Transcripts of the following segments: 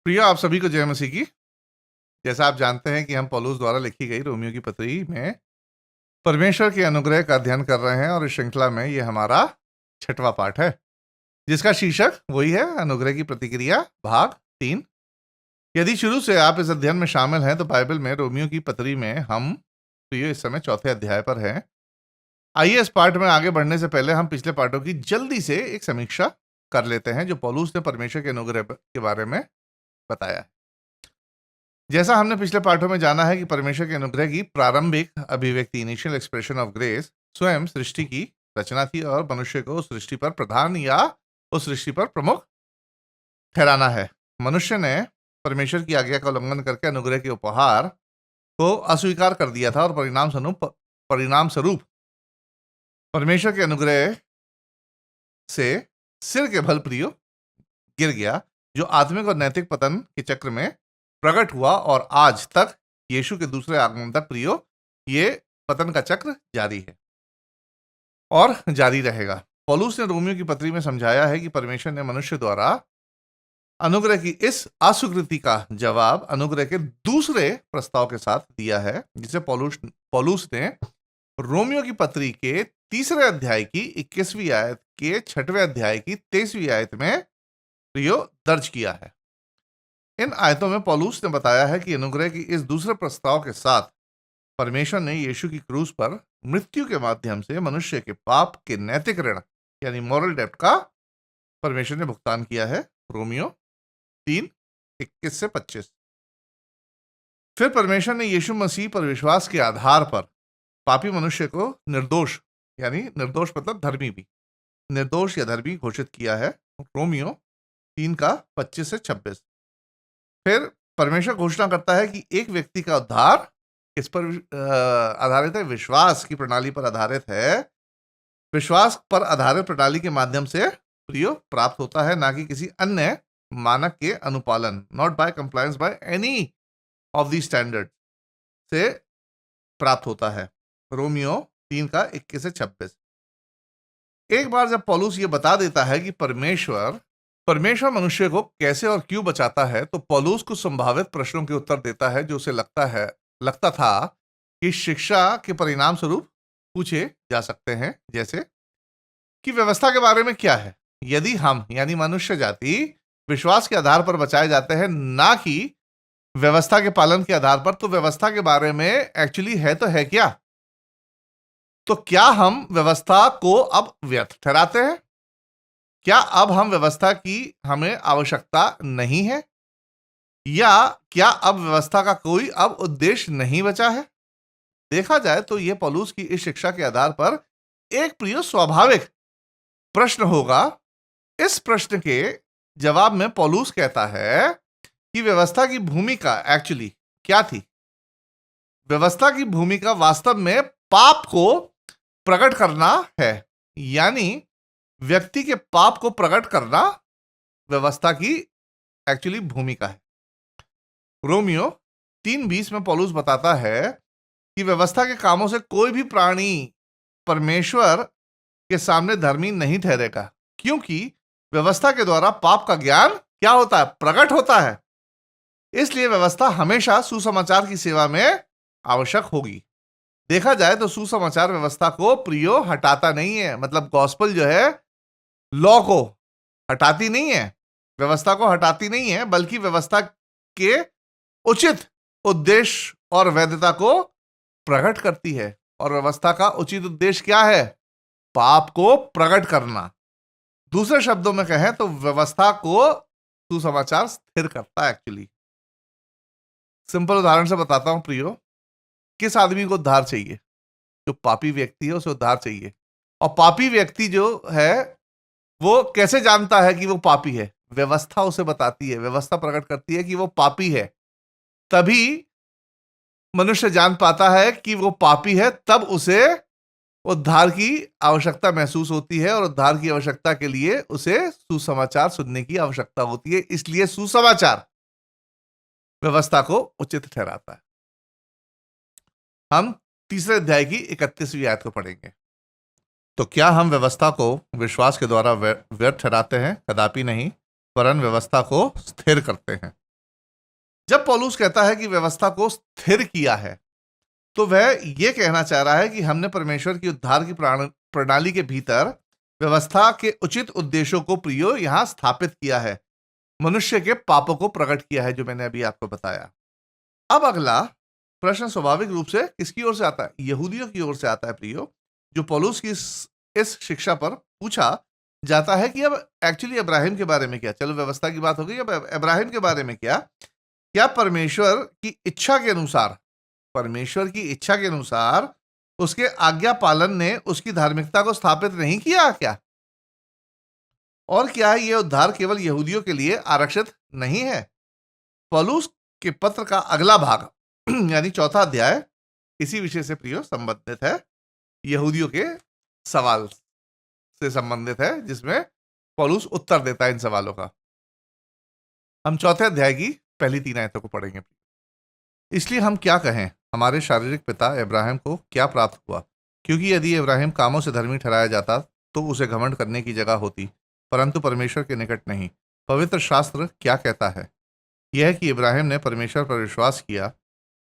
प्रिय आप सभी को जय मसीह की। जैसा आप जानते हैं कि हम पौलुस द्वारा लिखी गई रोमियो की पत्री में परमेश्वर के अनुग्रह का अध्ययन कर रहे हैं और इस श्रृंखला में ये हमारा 6वां पाठ है, जिसका शीर्षक वही है, अनुग्रह की प्रतिक्रिया भाग 3। यदि शुरू से आप इस अध्ययन में शामिल हैं तो बाइबल में रोमियो की पत्री में हम प्रियो इस समय 4थे अध्याय पर हैं। आइए इस पाठ में आगे बढ़ने से पहले हम पिछले पाठों की जल्दी से एक समीक्षा कर लेते हैं जो पौलुस ने परमेश्वर के अनुग्रह के बारे में बताया है। जैसा हमने पिछले पाठों में जाना है कि परमेश्वर के अनुग्रह की प्रारंभिक अभिव्यक्ति, इनिशियल एक्सप्रेशन ऑफ ग्रेस, स्वयं सृष्टि की रचना थी और मनुष्य को उस सृष्टि पर प्रधान या उस सृष्टि पर प्रमुख ठहराना है। मनुष्य ने परमेश्वर की आज्ञा का उल्लंघन करके अनुग्रह के उपहार को अस्वीकार कर दिया था और परिणाम स्वरूप परमेश्वर के अनुग्रह से सिर के बल प्रियो गिर गया, जो आत्मिक और नैतिक पतन के चक्र में प्रकट हुआ और आज तक यीशु के दूसरे आगमन तक प्रियो ये पतन का चक्र जारी है और जारी रहेगा। पौलुस ने रोमियो की पत्री में समझाया है कि परमेश्वर ने मनुष्य द्वारा अनुग्रह की इस अस्वीकृति का जवाब अनुग्रह के दूसरे प्रस्ताव के साथ दिया है, जिसे पौलुस ने रोमियो की पत्री के 3 अध्याय की 21वीं आयत के 6वें अध्याय की 23वीं आयत में प्रियो दर्ज किया है। इन आयतों में पौलुस ने बताया है कि अनुग्रह की इस दूसरे प्रस्ताव के साथ परमेश्वर ने यीशु की क्रूस पर मृत्यु के माध्यम से मनुष्य के पाप के नैतिक ऋण यानी मॉरल डेब्ट का परमेश्वर ने भुगतान किया है। रोमियो 3:21 से 25। फिर परमेश्वर ने यीशु मसीह पर विश्वास के आधार पर पापी मनुष्य को निर्दोष यानी निर्दोष मतलब धर्मी भी, निर्दोष या धर्मी घोषित किया है। रोमियो 3:25 से 26। फिर परमेश्वर घोषणा करता है कि एक व्यक्ति का उद्धार किस पर आधारित है? विश्वास की प्रणाली पर आधारित है। विश्वास पर आधारित प्रणाली के माध्यम से प्रियो प्राप्त होता है, ना कि किसी अन्य मानक के अनुपालन, not by compliance by any of the standard से प्राप्त होता है। रोमियो 3:21 से 26। एक बार जब पौलुस ये बता देता है कि परमेश्वर मनुष्य को कैसे और क्यों बचाता है, तो पौलुस कुछ संभावित प्रश्नों के उत्तर देता है जो उसे लगता था कि शिक्षा के परिणाम स्वरूप पूछे जा सकते हैं, जैसे कि व्यवस्था के बारे में क्या है। यदि हम यानी मनुष्य जाति विश्वास के आधार पर बचाए जाते हैं, ना कि व्यवस्था के पालन के आधार पर, तो व्यवस्था के बारे में एक्चुअली है तो है क्या? तो क्या हम व्यवस्था को अब व्यर्थ ठहराते हैं? क्या अब हम व्यवस्था की हमें आवश्यकता नहीं है, या क्या अब व्यवस्था का कोई अब उद्देश्य नहीं बचा है? देखा जाए तो यह पौलुस की इस शिक्षा के आधार पर एक प्रिय स्वाभाविक प्रश्न होगा। इस प्रश्न के जवाब में पौलुस कहता है कि व्यवस्था की भूमिका एक्चुअली क्या थी। व्यवस्था की भूमिका वास्तव में पाप को प्रकट करना है, यानी व्यक्ति के पाप को प्रकट करना व्यवस्था की एक्चुअली भूमिका है। रोमियो 3:20 में पौलुस बताता है कि व्यवस्था के कामों से कोई भी प्राणी परमेश्वर के सामने धर्मी नहीं ठहरेगा, क्योंकि व्यवस्था के द्वारा पाप का ज्ञान क्या होता है? प्रकट होता है। इसलिए व्यवस्था हमेशा सुसमाचार की सेवा में आवश्यक होगी। देखा जाए तो सुसमाचार व्यवस्था को प्रियो हटाता नहीं है, मतलब गॉस्पेल जो है लॉ को हटाती नहीं है, व्यवस्था को हटाती नहीं है, बल्कि व्यवस्था के उचित उद्देश्य और वैधता को प्रकट करती है। और व्यवस्था का उचित उद्देश्य क्या है? पाप को प्रकट करना। दूसरे शब्दों में कहें तो व्यवस्था को सुसमाचार स्थिर करता है एक्चुअली। सिंपल उदाहरण से बताता हूं प्रियो, किस आदमी को उद्धार चाहिए? जो पापी व्यक्ति है उसे उद्धार चाहिए। और पापी व्यक्ति जो है वो कैसे जानता है कि वो पापी है? व्यवस्था उसे बताती है, व्यवस्था प्रकट करती है कि वो पापी है। तभी मनुष्य जान पाता है कि वो पापी है, तब उसे उद्धार की आवश्यकता महसूस होती है, और उद्धार की आवश्यकता के लिए उसे सुसमाचार सुनने की आवश्यकता होती है। इसलिए सुसमाचार व्यवस्था को उचित ठहराता है। हम 3 अध्याय की 31वीं आयत को पढ़ेंगे। तो क्या हम व्यवस्था को विश्वास के द्वारा व्यर्थ ठहराते हैं? कदापि नहीं, वरन व्यवस्था को स्थिर करते हैं। जब पौलुस कहता है कि व्यवस्था को स्थिर किया है, तो वह यह कहना चाह रहा है कि हमने परमेश्वर की उद्धार की प्रणाली के भीतर व्यवस्था के उचित उद्देश्यों को प्रियो यहां स्थापित किया है, मनुष्य के पापों को प्रकट किया है, जो मैंने अभी आपको बताया। अब अगला प्रश्न स्वाभाविक रूप से किसकी ओर से आता है? यहूदियों की ओर से आता है प्रियो, जो पौलुस की इस शिक्षा पर पूछा जाता है कि अब एक्चुअली इब्राहिम के बारे में क्या। चलो, व्यवस्था की बात हो गई, अब इब्राहिम के बारे में क्या? क्या परमेश्वर की इच्छा के अनुसार, परमेश्वर की इच्छा के अनुसार उसके आज्ञा पालन ने उसकी धार्मिकता को स्थापित नहीं किया क्या? और क्या है यह उद्धार केवल यहूदियों के लिए आरक्षित नहीं है? पौलुस के पत्र का अगला भाग यानी चौथा अध्याय इसी विषय से प्रियो संबंधित है, यहूदियों के सवाल से संबंधित है, जिसमें पौलुस उत्तर देता है इन सवालों का। हम चौथे अध्याय की पहली 3 आयतों को पढ़ेंगे। इसलिए हम क्या कहें, हमारे शारीरिक पिता इब्राहिम को क्या प्राप्त हुआ? क्योंकि यदि इब्राहिम कामों से धर्मी ठहराया जाता तो उसे घमंड करने की जगह होती, परंतु परमेश्वर के निकट नहीं। पवित्र शास्त्र क्या कहता है? यह कि इब्राहिम ने परमेश्वर पर विश्वास किया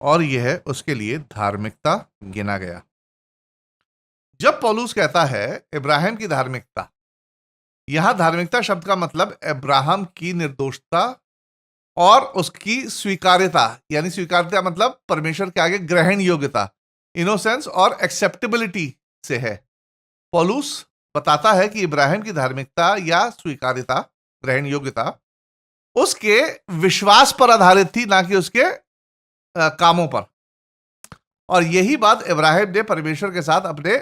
और यह उसके लिए धार्मिकता गिना गया। जब पौलुस कहता है इब्राहिम की धार्मिकता, यहां धार्मिकता शब्द का मतलब इब्राहिम की निर्दोषता और उसकी स्वीकार्यता, यानी स्वीकार्यता मतलब परमेश्वर के आगे ग्रहण योग्यता, इनोसेंस और एक्सेप्टेबिलिटी से है। पौलुस बताता है कि इब्राहिम की धार्मिकता या स्वीकार्यता, ग्रहण योग्यता उसके विश्वास पर आधारित थी, ना कि उसके कामों पर। और यही बात इब्राहिम ने परमेश्वर के साथ अपने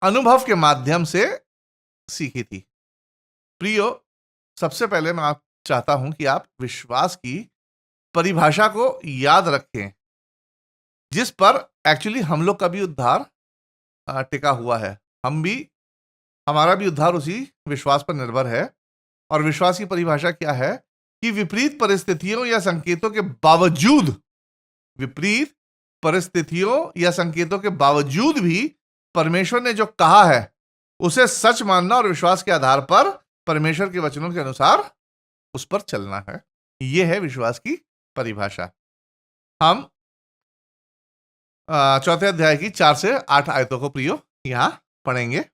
अनुभव के माध्यम से सीखी थी। प्रियो, सबसे पहले मैं आप चाहता हूं कि आप विश्वास की परिभाषा को याद रखें, जिस पर एक्चुअली हम लोग का भी उद्धार टिका हुआ है। हमारा भी उद्धार उसी विश्वास पर निर्भर है। और विश्वास की परिभाषा क्या है कि विपरीत परिस्थितियों या संकेतों के बावजूद, विपरीत परिस्थितियों या संकेतों के बावजूद भी परमेश्वर ने जो कहा है उसे सच मानना और विश्वास के आधार पर परमेश्वर के वचनों के अनुसार उस पर चलना है। यह है विश्वास की परिभाषा। हम चौथे अध्याय की 4 से 8 आयतों को प्रियो यहां पढ़ेंगे।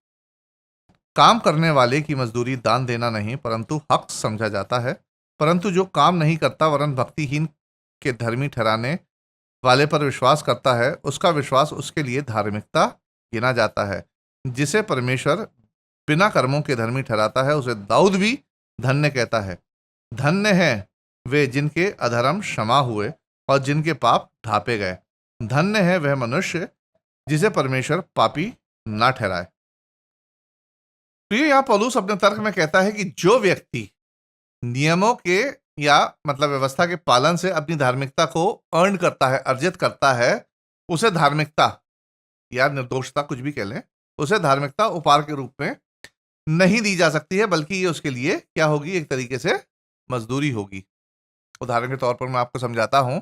काम करने वाले की मजदूरी दान देना नहीं परंतु हक समझा जाता है, परंतु जो काम नहीं करता वरन भक्तिहीन के धर्मी ठहराने वाले पर विश्वास करता है, उसका विश्वास उसके लिए धार्मिकता गिना जाता है। जिसे परमेश्वर बिना कर्मों के धर्मी ठहराता है, उसे दाऊद भी धन्य कहता है। धन्य है वे जिनके अधर्म क्षमा हुए और जिनके पाप ढांपे गए। धन्य है वह मनुष्य जिसे परमेश्वर पापी ना ठहराए। तो यहां पौलुस अपने तर्क में कहता है कि जो व्यक्ति नियमों के या मतलब व्यवस्था के पालन से अपनी धार्मिकता को अर्न करता है, अर्जित करता है, उसे धार्मिकता या निर्दोषता, कुछ भी कह लें, उसे धार्मिकता उपहार के रूप में नहीं दी जा सकती है, बल्कि ये उसके लिए क्या होगी, एक तरीके से मजदूरी होगी। उदाहरण के तौर पर मैं आपको समझाता हूं।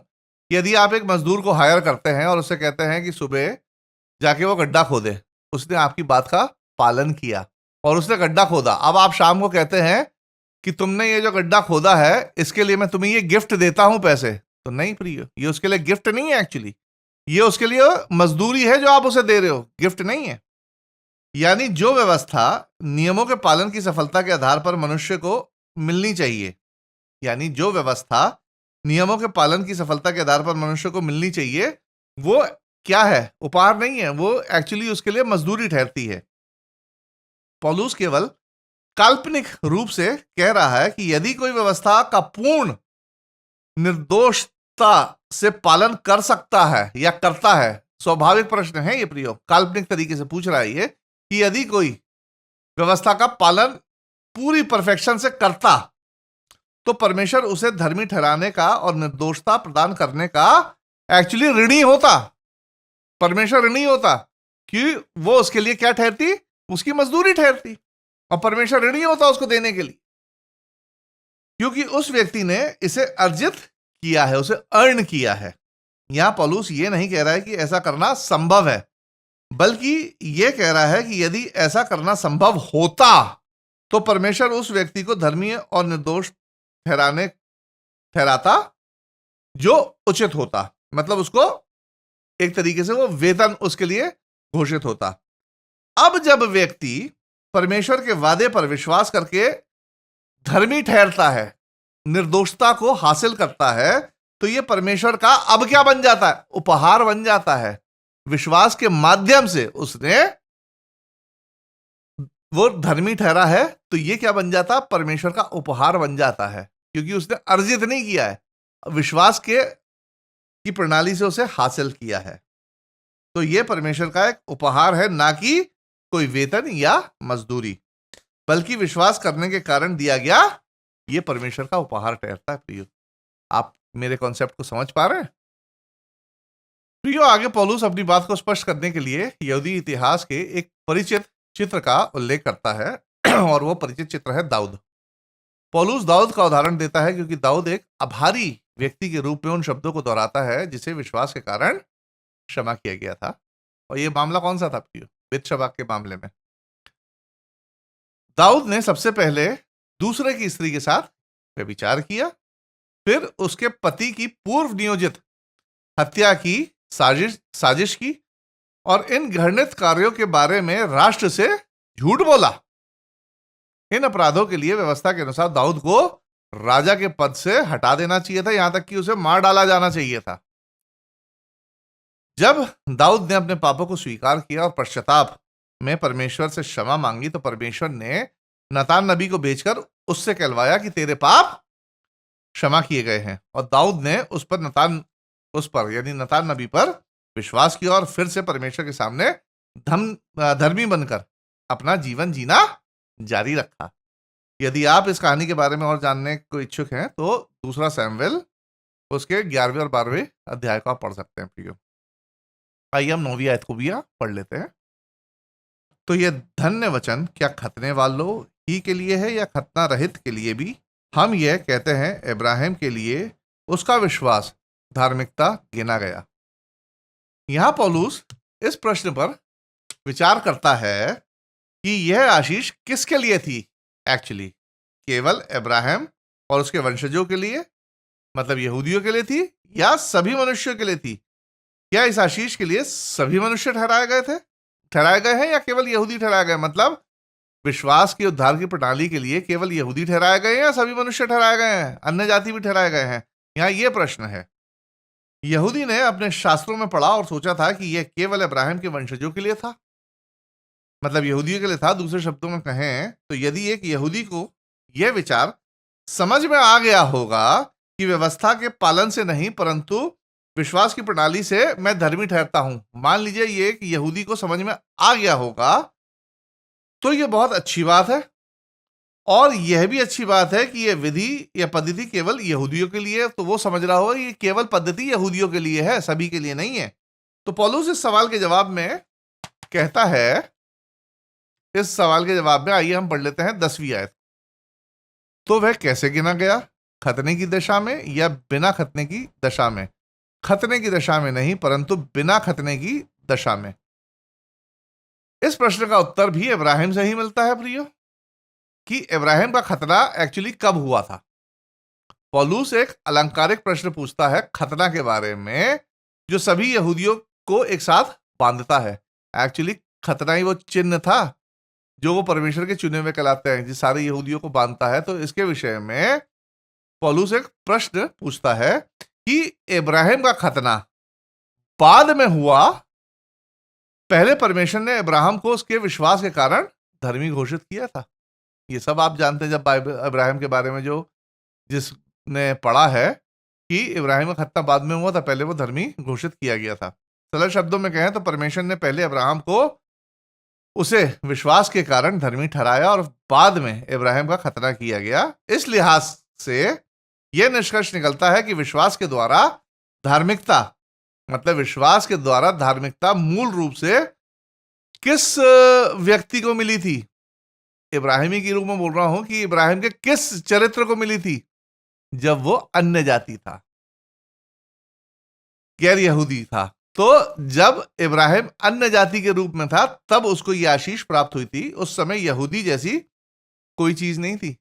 यदि आप एक मजदूर को हायर करते हैं और उससे कहते हैं कि सुबह जाके वो गड्ढा खोदे, उसने आपकी बात का पालन किया और उसने गड्ढा खोदा। अब आप शाम को कहते हैं कि तुमने ये जो गड्ढा खोदा है इसके लिए मैं तुम्हें ये गिफ्ट देता हूं पैसे, तो नहीं प्रिय, ये उसके लिए गिफ्ट नहीं है। एक्चुअली ये उसके लिए मजदूरी है जो आप उसे दे रहे हो, गिफ्ट नहीं है। यानी जो व्यवस्था नियमों के पालन की सफलता के आधार पर मनुष्य को मिलनी चाहिए, यानी जो व्यवस्था नियमों के पालन की सफलता के आधार पर मनुष्य को मिलनी चाहिए, वो क्या है, उपहार नहीं है, वो एक्चुअली उसके लिए मजदूरी ठहरती है। पौलुस केवल काल्पनिक रूप से कह रहा है कि यदि कोई व्यवस्था का पूर्ण निर्दोषता से पालन कर सकता है या करता है, स्वाभाविक प्रश्न है ये प्रियो, काल्पनिक तरीके से पूछ रहा है ये कि यदि कोई व्यवस्था का पालन पूरी परफेक्शन से करता तो परमेश्वर उसे धर्मी ठहराने का और निर्दोषता प्रदान करने का एक्चुअली ऋणी होता। परमेश्वर ऋणी होता कि वो उसके लिए क्या ठहरती, उसकी मजदूरी ठहरती, और परमेश्वर ऋणी होता उसको देने के लिए, क्योंकि उस व्यक्ति ने इसे अर्जित किया है, उसे अर्न किया है। यहां पौलुस ये नहीं कह रहा है कि ऐसा करना संभव है, बल्कि यह कह रहा है कि यदि ऐसा करना संभव होता तो परमेश्वर उस व्यक्ति को धर्मी और निर्दोष ठहराता जो उचित होता, मतलब उसको एक तरीके से वो वेतन उसके लिए घोषित होता। अब जब व्यक्ति परमेश्वर के वादे पर विश्वास करके धर्मी ठहरता है, निर्दोषता को हासिल करता है, तो यह परमेश्वर का अब क्या बन जाता है? उपहार बन जाता है। विश्वास के माध्यम से उसने वो धर्मी ठहरा है, तो यह क्या बन जाता? परमेश्वर का उपहार बन जाता है, क्योंकि उसने अर्जित नहीं किया है, विश्वास के की प्रणाली से उसे हासिल किया है। तो यह परमेश्वर का एक उपहार है, ना कि कोई वेतन या मजदूरी, बल्कि विश्वास करने के कारण दिया गया यह परमेश्वर का उपहार ठहरता है। प्रियो, आप मेरे कॉन्सेप्ट को समझ पा रहे हैं? प्रियो, आगे पौलुस अपनी बात को स्पष्ट करने के लिए यहूदी इतिहास के एक परिचित चित्र का उल्लेख करता है और वो परिचित चित्र है दाऊद। पौलुस दाऊद का उदाहरण देता है क्योंकि दाऊद एक आभारी व्यक्ति के रूप में उन शब्दों को दोहराता है जिसे विश्वास के कारण क्षमा किया गया था। और यह मामला कौन सा था प्रियो? बेतशबा के मामले में दाऊद ने सबसे पहले दूसरे की स्त्री के साथ व्यभिचार किया, फिर उसके पति की पूर्व नियोजित हत्या की साजिश की और इन घृणित कार्यों के बारे में राष्ट्र से झूठ बोला। इन अपराधों के लिए व्यवस्था के अनुसार दाऊद को राजा के पद से हटा देना चाहिए था, यहां तक कि उसे मार डाला जाना चाहिए था। जब दाऊद ने अपने पापों को स्वीकार किया और पश्चाताप में परमेश्वर से क्षमा मांगी, तो परमेश्वर ने नतान नबी को भेजकर उससे कहलवाया कि तेरे पाप क्षमा किए गए हैं। और दाऊद ने उस पर यानी नतान नबी पर विश्वास किया और फिर से परमेश्वर के सामने धर्मी बनकर अपना जीवन जीना जारी रखा। यदि आप इस कहानी के बारे में और जानने को इच्छुक हैं तो दूसरा सैमुएल उसके 11वें और 12वें अध्याय को आप पढ़ सकते हैं। प्रियो, आइए हम 9वीं आयत को भी पढ़ लेते हैं। तो यह धन्य वचन क्या खतने वालों ही के लिए है या खतना रहित के लिए भी? हम यह कहते हैं इब्राहिम के लिए उसका विश्वास धार्मिकता गिना गया। यहां पौलुस इस प्रश्न पर विचार करता है कि यह आशीष किसके लिए थी? एक्चुअली केवल इब्राहिम और उसके वंशजों के लिए, मतलब यहूदियों के लिए थी, या सभी मनुष्यों के लिए थी? क्या इस आशीष के लिए सभी मनुष्य ठहराए गए हैं या केवल यहूदी ठहराए गए? मतलब विश्वास के उद्धार की प्रणाली के लिए केवल यहूदी ठहराए गए हैं या सभी मनुष्य ठहराए गए हैं, अन्य जाति भी ठहराए गए हैं? यहां यह प्रश्न है। यहूदी ने अपने शास्त्रों में पढ़ा और सोचा था कि यह केवल इब्राहिम के वंशजों के लिए था, मतलब यहूदियों के लिए था। दूसरे शब्दों में कहें तो यदि एक यहूदी को यह विचार समझ में आ गया होगा कि व्यवस्था के पालन से नहीं परंतु विश्वास की प्रणाली से मैं धर्मी ठहरता हूं, मान लीजिए ये कि यहूदी को समझ में आ गया होगा, तो यह बहुत अच्छी बात है। और यह भी अच्छी बात है कि यह विधि या पद्धति केवल यहूदियों के लिए है, तो वो समझ रहा होगा ये केवल पद्धति यहूदियों के लिए है, सभी के लिए नहीं है। तो पौलुस इस सवाल के जवाब में कहता है, इस सवाल के जवाब में आइए हम पढ़ लेते हैं 10वीं आयत। तो वह कैसे गिना गया? खतने की दशा में या बिना खतने की दशा में? खतने की दशा में नहीं परंतु बिना खतने की दशा में। इस प्रश्न का उत्तर भी इब्राहिम से ही मिलता है प्रियो, कि इब्राहिम का खतना एक्चुअली कब हुआ था। पौलुस एक अलंकारिक प्रश्न पूछता है खतना के बारे में, जो सभी यहूदियों को एक साथ बांधता है। एक्चुअली खतना ही वो चिन्ह था जो वो परमेश्वर के चुने हुए कहलाते हैं, जिस सारे यहूदियों को बांधता है। तो इसके विषय में पौलुस एक प्रश्न पूछता है कि इब्राहिम का खतना बाद में हुआ, पहले परमेश्वर ने इब्राहिम को उसके विश्वास के कारण धर्मी घोषित किया था। ये सब आप जानते हैं, जब इब्राहिम के बारे में जो जिसने पढ़ा है कि इब्राहिम का खतना बाद में हुआ था, पहले वो धर्मी घोषित किया गया था। सरल शब्दों में कहें तो परमेश्वर ने पहले इब्राहिम को उसे विश्वास के कारण धर्मी ठहराया और बाद में इब्राहिम का खतना किया गया। इस लिहाज से यह निष्कर्ष निकलता है कि विश्वास के द्वारा धार्मिकता, मतलब विश्वास के द्वारा धार्मिकता मूल रूप से किस व्यक्ति को मिली थी? इब्राहिमी के रूप में बोल रहा हूं कि इब्राहिम के किस चरित्र को मिली थी? जब वो अन्य जाति था, गैर यहूदी था। तो जब इब्राहिम अन्य जाति के रूप में था तब उसको यह आशीष प्राप्त हुई थी। उस समय यहूदी जैसी कोई चीज नहीं थी।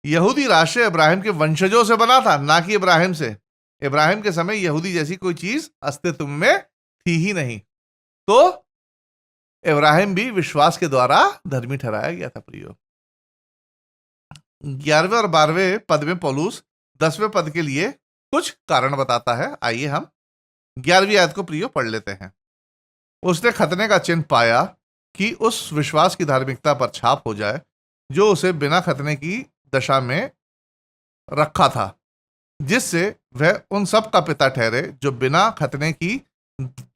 यहूदी राष्ट्र इब्राहिम के वंशजों से बना था, ना कि इब्राहिम से। इब्राहिम के समय यहूदी जैसी कोई चीज अस्तित्व में थी ही नहीं। तो इब्राहिम भी विश्वास के द्वारा धर्मी ठहराया गया था प्रियो। 11वें और 12वें पद में पौलुस 10वें पद के लिए कुछ कारण बताता है। आइए हम 11वीं आयत को प्रियो पढ़ लेते हैं। उसने खतने का चिन्ह पाया कि उस विश्वास की धार्मिकता पर छाप हो जाए जो उसे बिना खतने की दशा में रखा था, जिससे वह उन सब का पिता ठहरे जो बिना खतने की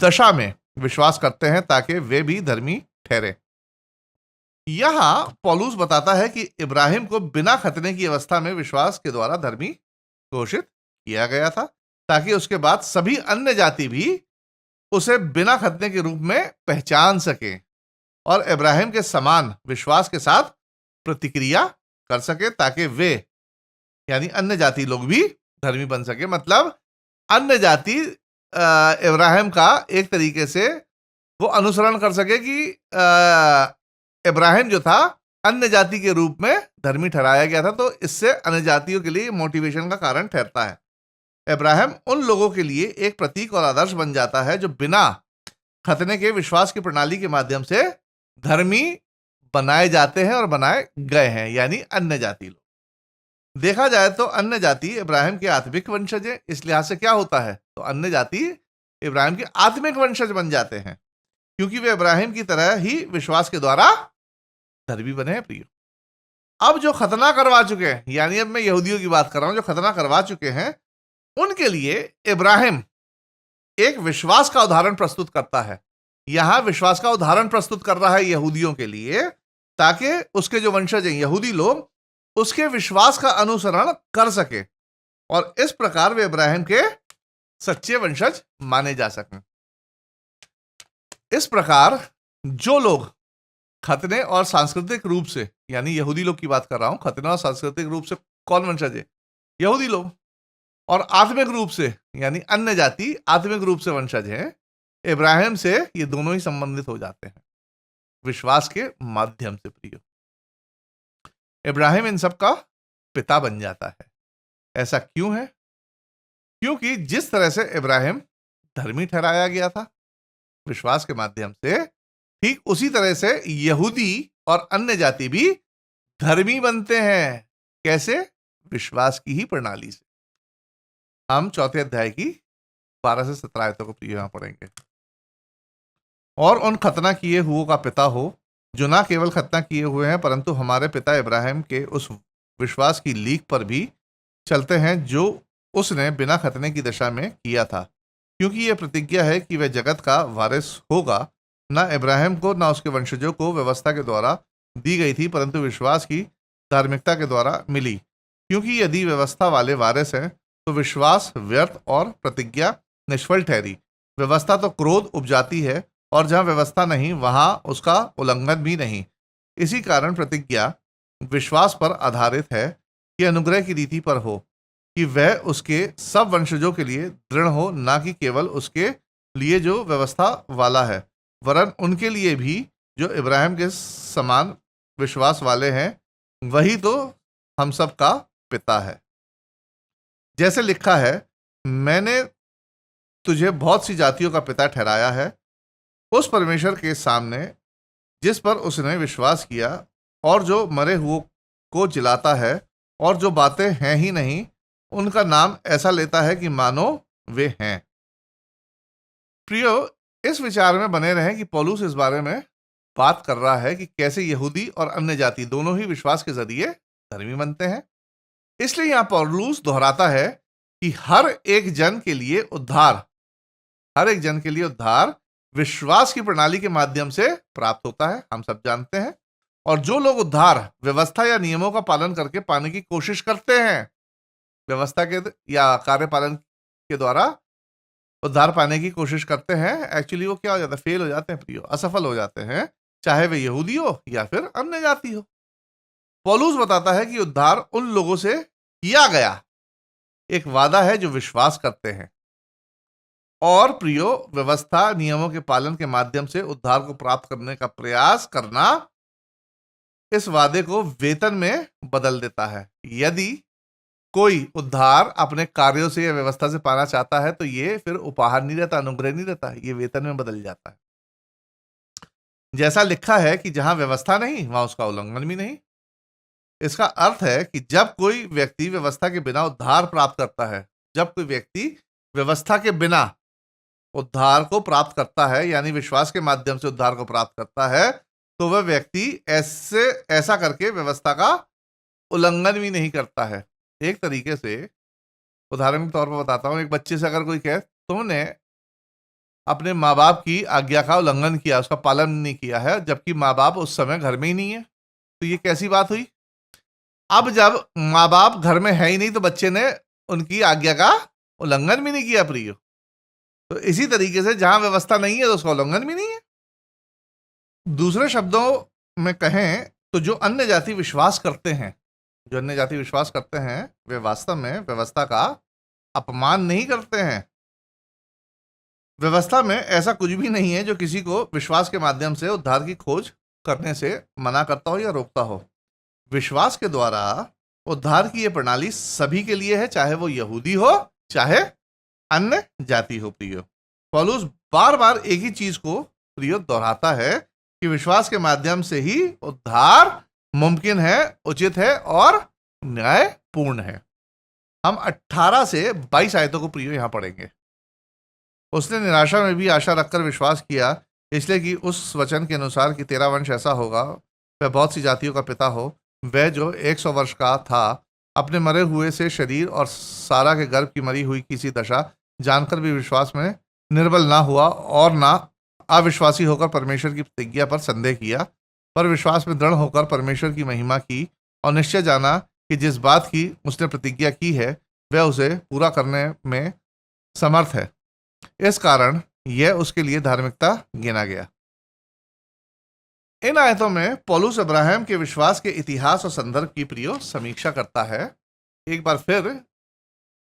दशा में विश्वास करते हैं, ताकि वे भी धर्मी ठहरे। यहां पौलुस बताता है कि इब्राहिम को बिना खतने की अवस्था में विश्वास के द्वारा धर्मी घोषित किया गया था, ताकि उसके बाद सभी अन्य जाति भी उसे बिना खतने के रूप में पहचान सके और इब्राहिम के समान विश्वास के साथ प्रतिक्रिया कर सके, ताकि वे यानी अन्य जाति लोग भी धर्मी बन सके। मतलब अन्य जाति इब्राहिम का एक तरीके से वो अनुसरण कर सके कि इब्राहिम जो था अन्य जाति के रूप में धर्मी ठहराया गया था, तो इससे अन्य जातियों के लिए मोटिवेशन का कारण ठहरता है। इब्राहिम उन लोगों के लिए एक प्रतीक और आदर्श बन जाता है जो बिना खतने के विश्वास की प्रणाली के माध्यम से धर्मी बनाए जाते हैं और बनाए गए हैं, यानी अन्य जाति लोग। देखा जाए तो अन्य जाति इब्राहिम के आत्मिक वंशज है। इस लिहाज से क्या होता है, तो अन्य जाति इब्राहिम के आत्मिक वंशज बन जाते हैं, क्योंकि वे इब्राहिम की तरह ही विश्वास के द्वारा धर्मी बने हैं प्रियो। अब जो खतना करवा चुके हैं, यानी अब मैं यहूदियों की बात कर रहा हूं, जो खतना करवा चुके हैं, उनके लिए इब्राहिम एक विश्वास का उदाहरण प्रस्तुत करता है। यहां विश्वास का उदाहरण प्रस्तुत कर रहा है यहूदियों के लिए, ताकि उसके जो वंशज हैं यहूदी लोग उसके विश्वास का अनुसरण कर सके और इस प्रकार वे इब्राहिम के सच्चे वंशज माने जा सकें। इस प्रकार जो लोग खतने और सांस्कृतिक रूप से, यानी यहूदी लोग की बात कर रहा हूं, खतने और सांस्कृतिक रूप से कौन वंशज है, यहूदी लोग, और आत्मिक रूप से यानी अन्य जाति आत्मिक रूप से वंशज हैं, इब्राहिम से ये दोनों ही संबंधित हो जाते हैं विश्वास के माध्यम से प्रियो। इब्राहिम इन सब का पिता बन जाता है। ऐसा क्यों है? क्योंकि जिस तरह से इब्राहिम धर्मी ठहराया गया था विश्वास के माध्यम से, ठीक उसी तरह से यहूदी और अन्य जाति भी धर्मी बनते हैं। कैसे? विश्वास की ही प्रणाली से। हम 4थे अध्याय की 12 से 17 आयतों को यहां पढ़ेंगे। और उन खतना किए हुओं का पिता हो जो ना केवल खतना किए हुए हैं, परंतु हमारे पिता इब्राहिम के उस विश्वास की लीक पर भी चलते हैं जो उसने बिना खतने की दशा में किया था, क्योंकि यह प्रतिज्ञा है कि वह जगत का वारिस होगा। ना इब्राहिम को ना उसके वंशजों को व्यवस्था के द्वारा दी गई थी, परंतु विश्वास की धार्मिकता के द्वारा मिली। क्योंकि यदि व्यवस्था वाले वारिस हैं तो विश्वास व्यर्थ और प्रतिज्ञा निष्फल ठहरी। व्यवस्था तो क्रोध उपजाती है, और जहां व्यवस्था नहीं वहां उसका उल्लंघन भी नहीं। इसी कारण प्रतिज्ञा विश्वास पर आधारित है कि अनुग्रह की रीति पर हो, कि वह उसके सब वंशजों के लिए दृढ़ हो, ना कि केवल उसके लिए जो व्यवस्था वाला है, वरन उनके लिए भी जो इब्राहिम के समान विश्वास वाले हैं। वही तो हम सब का पिता है। जैसे लिखा है, मैंने तुझे बहुत सी जातियों का पिता ठहराया है। उस परमेश्वर के सामने जिस पर उसने विश्वास किया और जो मरे हुओं को जिलाता है और जो बातें हैं ही नहीं, उनका नाम ऐसा लेता है कि मानो वे हैं। प्रियो, इस विचार में बने रहें कि पौलुस इस बारे में बात कर रहा है कि कैसे यहूदी और अन्य जाति दोनों ही विश्वास के जरिए धर्मी बनते हैं। इसलिए यहां पौलुस दोहराता है कि हर एक जन के लिए उद्धार विश्वास की प्रणाली के माध्यम से प्राप्त होता है, हम सब जानते हैं। और जो लोग उद्धार व्यवस्था या नियमों का पालन करके पाने की कोशिश करते हैं, व्यवस्था के या कार्य पालन के द्वारा उद्धार पाने की कोशिश करते हैं, एक्चुअली वो क्या हो जाता है, फेल हो जाते हैं प्रियो, असफल हो जाते हैं, चाहे वे यहूदी हो या फिर अन्य जाति हो। पौलुस बताता है कि उद्धार उन लोगों से किया गया एक वादा है जो विश्वास करते हैं। और प्रियो, व्यवस्था नियमों के पालन के माध्यम से उद्धार को प्राप्त करने का प्रयास करना इस वादे को वेतन में बदल देता है। यदि कोई उद्धार अपने कार्यों से या व्यवस्था से पाना चाहता है तो ये फिर उपहार नहीं रहता, अनुग्रह नहीं रहता, ये वेतन में बदल जाता है। जैसा लिखा है कि जहां व्यवस्था नहीं वहां उसका उल्लंघन भी नहीं। इसका अर्थ है कि जब कोई व्यक्ति व्यवस्था के बिना उद्धार प्राप्त करता है, जब कोई व्यक्ति व्यवस्था के बिना उद्धार को प्राप्त करता है, यानी विश्वास के माध्यम से उद्धार को प्राप्त करता है, तो वह व्यक्ति ऐसा करके व्यवस्था का उल्लंघन भी नहीं करता है। एक तरीके से उदाहरण के तौर पर बताता हूं, एक बच्चे से अगर कोई कहे तुमने अपने माँ बाप की आज्ञा का उल्लंघन किया, उसका पालन नहीं किया है, जबकि माँ बाप उस समय घर में ही नहीं है, तो ये कैसी बात हुई? अब जब माँ बाप घर में है ही नहीं तो बच्चे ने उनकी आज्ञा का उल्लंघन भी नहीं किया प्रियो। तो इसी तरीके से जहां व्यवस्था नहीं है तो उसका उल्लंघन भी नहीं है। दूसरे शब्दों में कहें तो जो अन्य जाति विश्वास करते हैं, जो अन्य जाति विश्वास करते हैं, वे वास्तव में व्यवस्था का अपमान नहीं करते हैं। व्यवस्था में ऐसा कुछ भी नहीं है जो किसी को विश्वास के माध्यम से उद्धार की खोज करने से मना करता हो या रोकता हो। विश्वास के द्वारा उद्धार की यह प्रणाली सभी के लिए है, चाहे वो यहूदी हो चाहे अन्य जाति हो प्रियो। पौलुस बार बार एक ही चीज को प्रियो दोहराता है कि विश्वास के माध्यम से ही उद्धार मुमकिन है, उचित है और न्यायपूर्ण है। हम 18 से 22 आयतों को प्रियो यहां पढ़ेंगे। उसने निराशा में भी आशा रखकर विश्वास किया, इसलिए कि उस वचन के अनुसार कि तेरा वंश ऐसा होगा, वह बहुत सी जातियों का पिता हो। वह जो 100 वर्ष का था अपने मरे हुए से शरीर और सारा के गर्भ की मरी हुई किसी दशा जानकर भी विश्वास में निर्बल ना हुआ और ना अविश्वासी होकर परमेश्वर की प्रतिज्ञा पर संदेह किया, पर विश्वास में दृढ़ होकर परमेश्वर की महिमा की और निश्चय जाना कि जिस बात की उसने प्रतिज्ञा की है वह उसे पूरा करने में समर्थ है। इस कारण यह उसके लिए धार्मिकता गिना गया। इन आयतों में पौलुस अब्राहम के विश्वास के इतिहास और संदर्भ की प्रियो समीक्षा करता है। एक बार फिर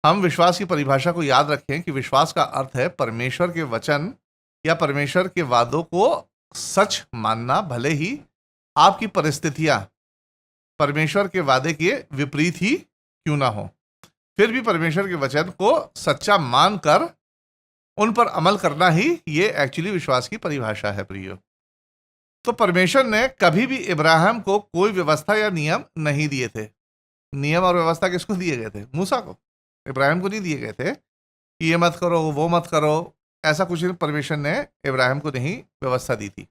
हम विश्वास की परिभाषा को याद रखें कि विश्वास का अर्थ है परमेश्वर के वचन या परमेश्वर के वादों को सच मानना, भले ही आपकी परिस्थितियां परमेश्वर के वादे के विपरीत ही क्यों ना हो, फिर भी परमेश्वर के वचन को सच्चा मानकर उन पर अमल करना ही ये एक्चुअली विश्वास की परिभाषा है प्रियो। तो परमेश्वर ने कभी भी इब्राहिम को कोई व्यवस्था या नियम नहीं दिए थे। नियम और व्यवस्था किसको दिए गए थे? मूसा को, इब्राहिम को नहीं दिए गए थे कि ये मत करो वो मत करो, ऐसा कुछ परमेश्वर ने इब्राहिम को नहीं व्यवस्था दी थी।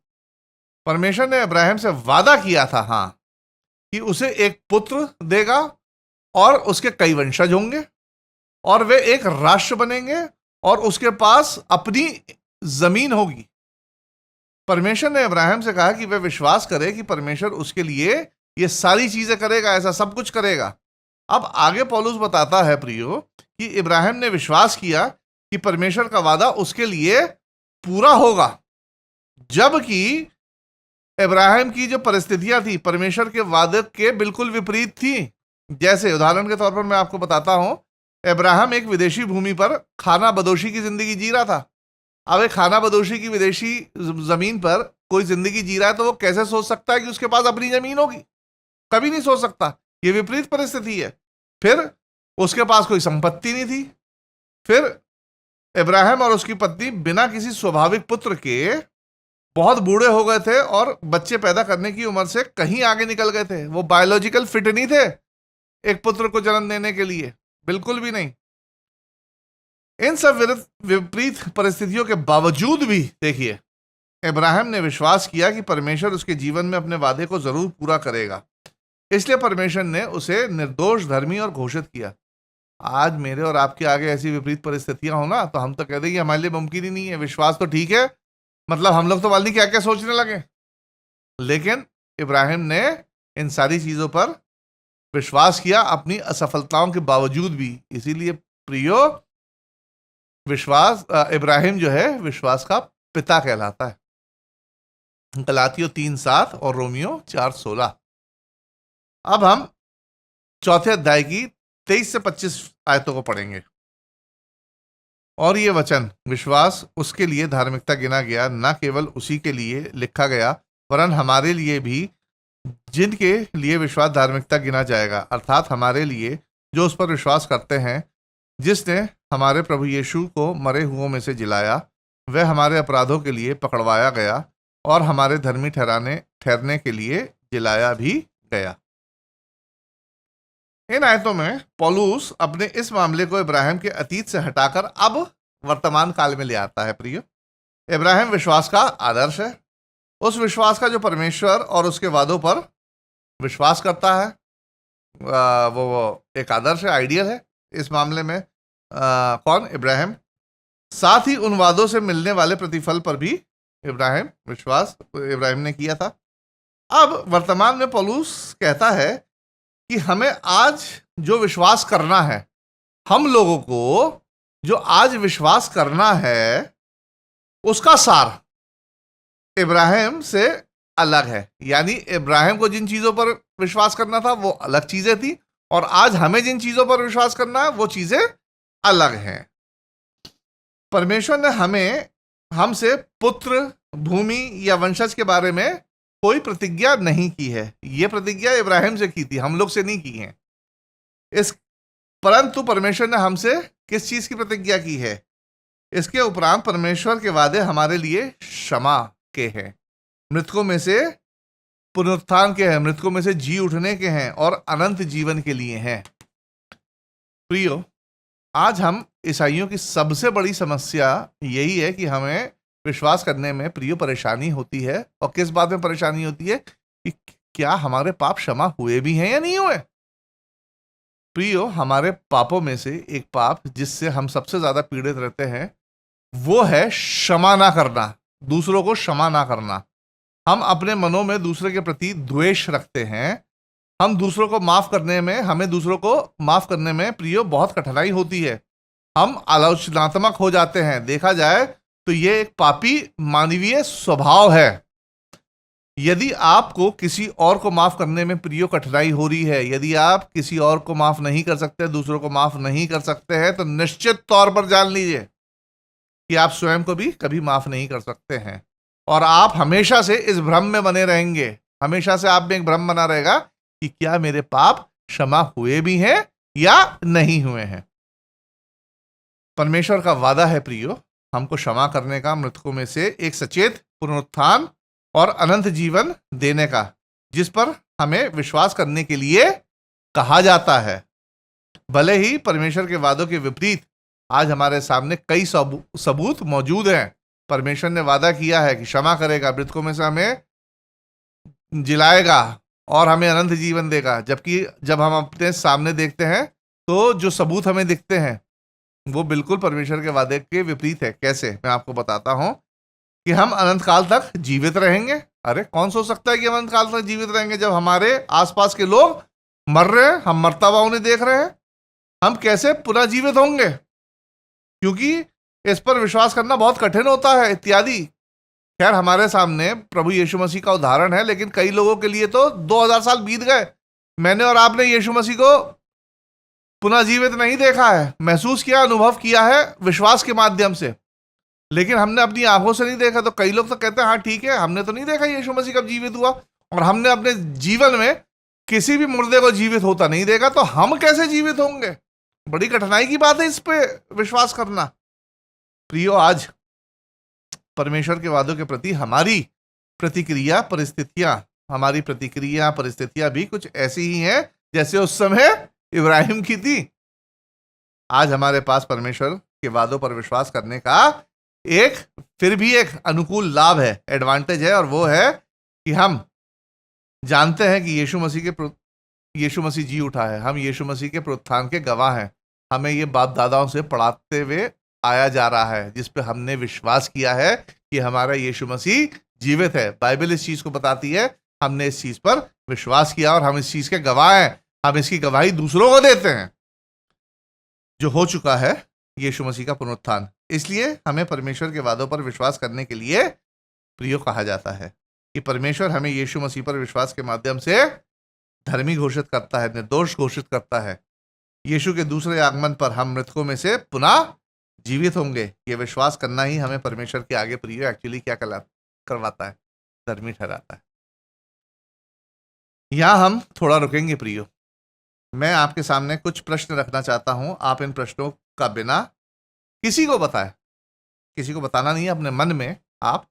परमेश्वर ने इब्राहिम से वादा किया था हाँ कि उसे एक पुत्र देगा और उसके कई वंशज होंगे और वे एक राष्ट्र बनेंगे और उसके पास अपनी जमीन होगी। परमेश्वर ने इब्राहिम से कहा कि वह विश्वास करे कि परमेश्वर उसके लिए ये सारी चीजें करेगा, ऐसा सब कुछ करेगा। अब आगे पौलुस बताता है प्रियो कि इब्राहिम ने विश्वास किया कि परमेश्वर का वादा उसके लिए पूरा होगा, जबकि इब्राहिम की जो परिस्थितियां थी परमेश्वर के वादे के बिल्कुल विपरीत थी। जैसे उदाहरण के तौर पर मैं आपको बताता हूं, इब्राहिम एक विदेशी भूमि पर खाना बदोशी की जिंदगी जी रहा था। अब एक खाना बदोशी की विदेशी जमीन पर कोई जिंदगी जी रहा है तो वो कैसे सोच सकता है कि उसके पास अपनी जमीन होगी? कभी नहीं सोच सकता। ये विपरीत परिस्थिति है। फिर उसके पास कोई संपत्ति नहीं थी। फिर इब्राहिम और उसकी पत्नी बिना किसी स्वाभाविक पुत्र के बहुत बूढ़े हो गए थे और बच्चे पैदा करने की उम्र से कहीं आगे निकल गए थे। वो बायोलॉजिकल फिट नहीं थे एक पुत्र को जन्म देने के लिए, बिल्कुल भी नहीं। इन सब विपरीत परिस्थितियों के बावजूद भी देखिए इब्राहिम ने विश्वास किया कि परमेश्वर उसके जीवन में अपने वादे को जरूर पूरा करेगा। इसलिए परमेश्वर ने उसे निर्दोष, धर्मी और घोषित किया। आज मेरे और आपके आगे ऐसी विपरीत परिस्थितियां हो ना तो हम तो कह देंगे हमारे लिए मुमकिन ही नहीं है। विश्वास तो ठीक है, मतलब हम लोग तो वाली क्या क्या सोचने लगे, लेकिन इब्राहिम ने इन सारी चीजों पर विश्वास किया अपनी असफलताओं के बावजूद भी। इसीलिए प्रियो विश्वास इब्राहिम जो है विश्वास का पिता कहलाता है। गलातियों 3:7 और रोमियो 4:16। अब हम चौथे अध्याय की 23 से 25 आयतों को पढ़ेंगे। और ये वचन विश्वास उसके लिए धार्मिकता गिना गया, न केवल उसी के लिए लिखा गया वरन हमारे लिए भी, जिनके लिए विश्वास धार्मिकता गिना जाएगा, अर्थात हमारे लिए जो उस पर विश्वास करते हैं, जिसने हमारे प्रभु यीशु को मरे हुओं में से जिलाया, वह हमारे अपराधों के लिए पकड़वाया गया और हमारे धर्मी ठहरने के लिए जिलाया भी गया। इन आयतों में पौलुस अपने इस मामले को इब्राहिम के अतीत से हटाकर अब वर्तमान काल में ले आता है। प्रियो, इब्राहिम विश्वास का आदर्श है। उस विश्वास का जो परमेश्वर और उसके वादों पर विश्वास करता है, वो एक आदर्श है, आइडियल है। इस मामले में कौन? इब्राहिम। साथ ही उन वादों से मिलने वाले प्रतिफल पर भी इब्राहिम ने किया था। अब वर्तमान में पौलुस कहता है कि हमें आज जो विश्वास करना है, हम लोगों को जो आज विश्वास करना है, उसका सार इब्राहिम से अलग है। यानी इब्राहिम को जिन चीजों पर विश्वास करना था वो अलग चीजें थी, और आज हमें जिन चीजों पर विश्वास करना है वो चीजें अलग हैं। परमेश्वर ने हमसे पुत्र, भूमि या वंशज के बारे में कोई प्रतिज्ञा नहीं की है। यह प्रतिज्ञा इब्राहिम से की थी, हम लोग से नहीं की है। परंतु परमेश्वर ने हमसे किस चीज की प्रतिज्ञा की है? इसके उपरांत परमेश्वर के वादे हमारे लिए क्षमा के हैं, मृतकों में से पुनरुत्थान के हैं, मृतकों में से जी उठने के हैं और अनंत जीवन के लिए हैं। प्रियो, आज हम ईसाइयों की सबसे बड़ी समस्या यही है कि हमें विश्वास करने में प्रियो परेशानी होती है। और किस बात में परेशानी होती है? कि क्या हमारे पाप क्षमा हुए भी हैं या नहीं हुए। प्रियो, हमारे पापों में से एक पाप जिससे हम सबसे ज्यादा पीड़ित रहते हैं वो है क्षमा ना करना, दूसरों को क्षमा ना करना। हम अपने मनों में दूसरे के प्रति द्वेष रखते हैं। हमें दूसरों को माफ करने में प्रियो बहुत कठिनाई होती है। हम आलोचनात्मक हो जाते हैं। देखा जाए तो यह एक पापी मानवीय स्वभाव है। यदि आपको किसी और को माफ करने में प्रियो कठिनाई हो रही है, यदि आप किसी और को माफ नहीं कर सकते, दूसरों को माफ नहीं कर सकते हैं, तो निश्चित तौर पर जान लीजिए कि आप स्वयं को भी कभी माफ नहीं कर सकते हैं। और आप हमेशा से इस भ्रम में बने रहेंगे। हमेशा से आप में एक भ्रम बना रहेगा कि क्या मेरे पाप क्षमा हुए भी हैं या नहीं हुए हैं। परमेश्वर का वादा है प्रियो, हमको क्षमा करने का, मृतकों में से एक सचेत पुनरुत्थान और अनंत जीवन देने का, जिस पर हमें विश्वास करने के लिए कहा जाता है। भले ही परमेश्वर के वादों के विपरीत आज हमारे सामने कई सबूत मौजूद हैं। परमेश्वर ने वादा किया है कि क्षमा करेगा, मृतकों में से हमें जिलाएगा और हमें अनंत जीवन देगा। जबकि जब हम अपने सामने देखते हैं तो जो सबूत हमें दिखते हैं वो बिल्कुल परमेश्वर के वादे के विपरीत है। कैसे? मैं आपको बताता हूं कि हम अनंत काल तक जीवित रहेंगे। अरे कौन सोच सकता है कि हम अनंत काल तक जीवित रहेंगे जब हमारे आसपास के लोग मर रहे हैं, हम मरता हुआ उन्हें देख रहे हैं। हम कैसे पुनः जीवित होंगे? क्योंकि इस पर विश्वास करना बहुत कठिन होता है इत्यादि। खैर, हमारे सामने प्रभु यीशु मसीह का उदाहरण है, लेकिन कई लोगों के लिए तो 2000 साल बीत गए। मैंने और आपने यीशु मसीह को पुनः जीवित नहीं देखा है, महसूस किया, अनुभव किया है विश्वास के माध्यम से, लेकिन हमने अपनी आंखों से नहीं देखा। तो कई लोग तो कहते हैं हाँ ठीक है, हमने तो नहीं देखा यीशु मसीह कब जीवित हुआ, और हमने अपने जीवन में किसी भी मुर्दे को जीवित होता नहीं देखा, तो हम कैसे जीवित होंगे? बड़ी कठिनाई की बात है इस पे विश्वास करना। प्रियो, आज परमेश्वर के वादों के प्रति हमारी प्रतिक्रिया परिस्थितियां भी कुछ ऐसी ही हैं जैसे उस समय इब्राहिम की थी। आज हमारे पास परमेश्वर के वादों पर विश्वास करने का फिर भी एक अनुकूल लाभ है, एडवांटेज है, और वो है कि हम जानते हैं कि यीशु मसीह जी उठा है। हम यीशु मसीह के पुनरुत्थान के गवाह हैं। हमें ये बाप दादाओं से पढ़ाते हुए आया जा रहा है, जिस पे हमने विश्वास किया है कि हमारा यीशु मसीह जीवित है। बाइबल इस चीज को बताती है, हमने इस चीज पर विश्वास किया और हम इस चीज के गवाह हैं। हम इसकी गवाही दूसरों को देते हैं जो हो चुका है यीशु मसीह का पुनरुत्थान। इसलिए हमें परमेश्वर के वादों पर विश्वास करने के लिए प्रियो कहा जाता है कि परमेश्वर हमें यीशु मसीह पर विश्वास के माध्यम से धर्मी घोषित करता है, निर्दोष घोषित करता है। यीशु के दूसरे आगमन पर हम मृतकों में से पुनः जीवित होंगे। ये विश्वास करना ही हमें परमेश्वर के आगे प्रियो एक्चुअली क्या करवाता है? धर्मी ठहराता है। यहां हम थोड़ा रुकेंगे प्रियो, मैं आपके सामने कुछ प्रश्न रखना चाहता हूं, आप इन प्रश्नों का बिना किसी को बताए, किसी को बताना नहीं है, अपने मन में आप,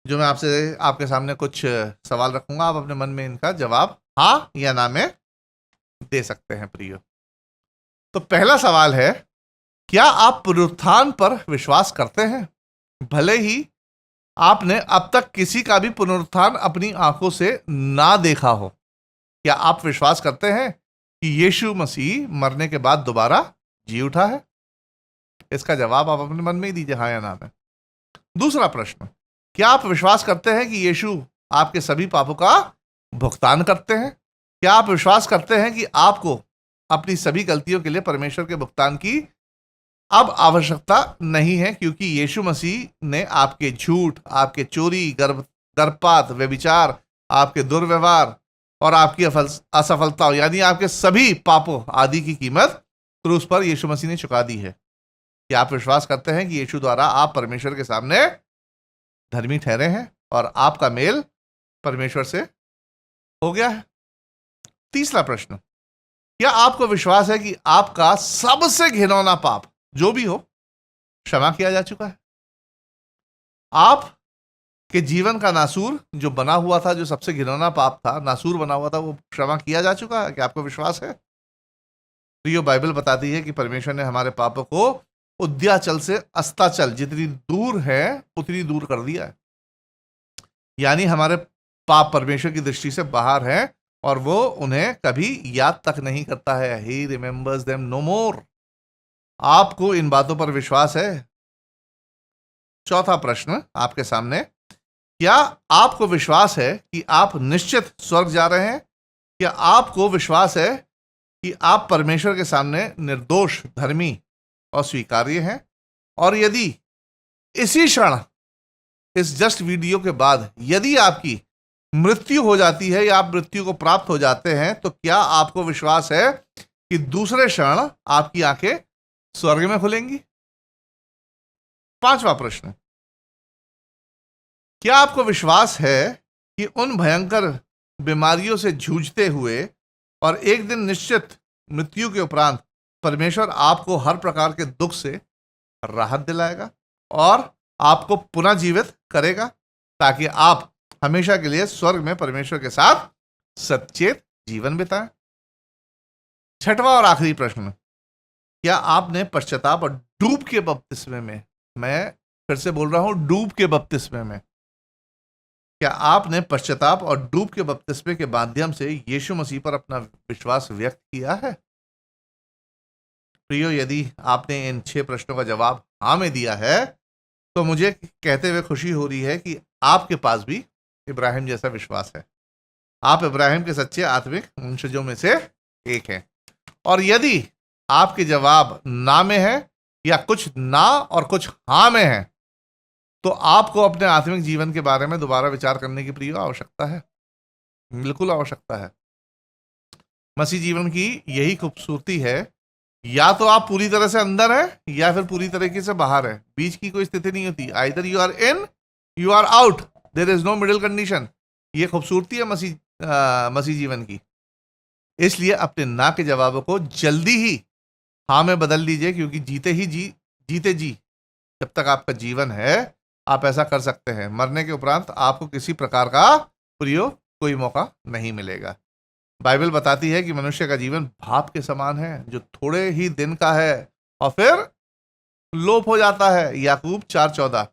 जो मैं आपसे आपके सामने कुछ सवाल रखूंगा, आप अपने मन में इनका जवाब हाँ या ना में दे सकते हैं प्रियो। तो पहला सवाल है, क्या आप पुनरुत्थान पर विश्वास करते हैं? भले ही आपने अब तक किसी का भी पुनरुत्थान अपनी आंखों से ना देखा हो, क्या आप विश्वास करते हैं कि यीशु मसीह मरने के बाद दोबारा जी उठा है? इसका जवाब आप अपने मन में ही दीजिए, हाँ या ना में। दूसरा प्रश्न, क्या आप विश्वास करते हैं कि यीशु आपके सभी पापों का भुगतान करते हैं? क्या आप विश्वास करते हैं कि आपको अपनी सभी गलतियों के लिए परमेश्वर के भुगतान की अब आवश्यकता नहीं है, क्योंकि यीशु मसीह ने आपके झूठ, आपके चोरी, गर्भपात, व्यभिचार, आपके दुर्व्यवहार और आपकी असफलता, यानी आपके सभी पापों आदि की कीमत क्रूस पर यीशु मसीह ने चुका दी है? क्या आप विश्वास करते हैं कि यीशु द्वारा आप परमेश्वर के सामने धर्मी ठहरे हैं और आपका मेल परमेश्वर से हो गया है? तीसरा प्रश्न, क्या आपको विश्वास है कि आपका सबसे घिनौना पाप जो भी हो क्षमा किया जा चुका है? आप के जीवन का नासूर जो बना हुआ था, जो सबसे घिनौना पाप था, नासूर बना हुआ था, वो क्षमा किया जा चुका है? क्या आपको विश्वास है? तो ये बाइबल बताती है कि परमेश्वर ने हमारे पापों को उद्याचल से अस्ताचल जितनी दूर है उतनी दूर कर दिया है, यानी हमारे पाप परमेश्वर की दृष्टि से बाहर है और वो उन्हें कभी याद तक नहीं करता है। ही रिमेंबर्स देम नो मोर। आपको इन बातों पर विश्वास है? चौथा प्रश्न आपके सामने, क्या आपको विश्वास है कि आप निश्चित स्वर्ग जा रहे हैं? क्या आपको विश्वास है कि आप परमेश्वर के सामने निर्दोष, धर्मी और स्वीकार्य हैं? और यदि इसी क्षण, इस जस्ट वीडियो के बाद यदि आपकी मृत्यु हो जाती है या आप मृत्यु को प्राप्त हो जाते हैं, तो क्या आपको विश्वास है कि दूसरे क्षण आपकी आंखें स्वर्ग में खुलेंगी? पांचवा प्रश्न, क्या आपको विश्वास है कि उन भयंकर बीमारियों से जूझते हुए और एक दिन निश्चित मृत्यु के उपरांत परमेश्वर आपको हर प्रकार के दुख से राहत दिलाएगा और आपको पुनः जीवित करेगा, ताकि आप हमेशा के लिए स्वर्ग में परमेश्वर के साथ सचेत जीवन बिताएं? छठवां और आखिरी प्रश्न, क्या आपने पश्चाताप और डूब के बपतिस्मे में, मैं फिर से बोल रहा हूं, डूब के बपतिस्मे में, क्या आपने पश्चाताप और डूब के बपतिस्मे के माध्यम से यीशु मसीह पर अपना विश्वास व्यक्त किया है? प्रियो, यदि आपने इन 6 प्रश्नों का जवाब हाँ में दिया है, तो मुझे कहते हुए खुशी हो रही है कि आपके पास भी इब्राहिम जैसा विश्वास है। आप इब्राहिम के सच्चे आत्मिक वंशजों में से एक हैं। और यदि आपके जवाब ना में है या कुछ ना और कुछ हाँ में है, तो आपको अपने आत्मिक जीवन के बारे में दोबारा विचार करने की प्रिय आवश्यकता है, बिल्कुल आवश्यकता है। मसीह जीवन की यही खूबसूरती है, या तो आप पूरी तरह से अंदर हैं या फिर पूरी तरीके से बाहर है, बीच की कोई स्थिति नहीं होती। Either you are in, you are out, there is no middle condition. ये खूबसूरती है मसीह जीवन की। इसलिए अपने ना के जवाबों को जल्दी ही हाँ में बदल लीजिए, क्योंकि जीते जी जब तक आपका जीवन है आप ऐसा कर सकते हैं। मरने के उपरांत आपको किसी प्रकार का प्रयोग कोई मौका नहीं मिलेगा। बाइबल बताती है कि मनुष्य का जीवन भाप के समान है, जो थोड़े ही दिन का है और फिर लोप हो जाता है। याकूब 4:14।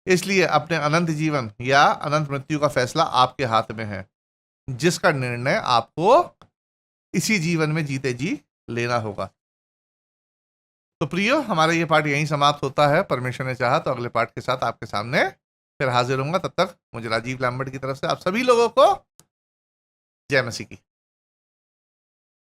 इसलिए अपने अनंत जीवन या अनंत मृत्यु का फैसला आपके हाथ में है, जिसका निर्णय आपको इसी जीवन में जीते जी लेना होगा। तो प्रियो, हमारा ये पाठ यहीं समाप्त होता है। परमेश्वर ने चाहा तो अगले पाठ के साथ आपके सामने फिर हाजिर होऊंगा। तब तक मुझे राजीव लैम्बर्ट की तरफ से आप सभी लोगों को जय मसीह की।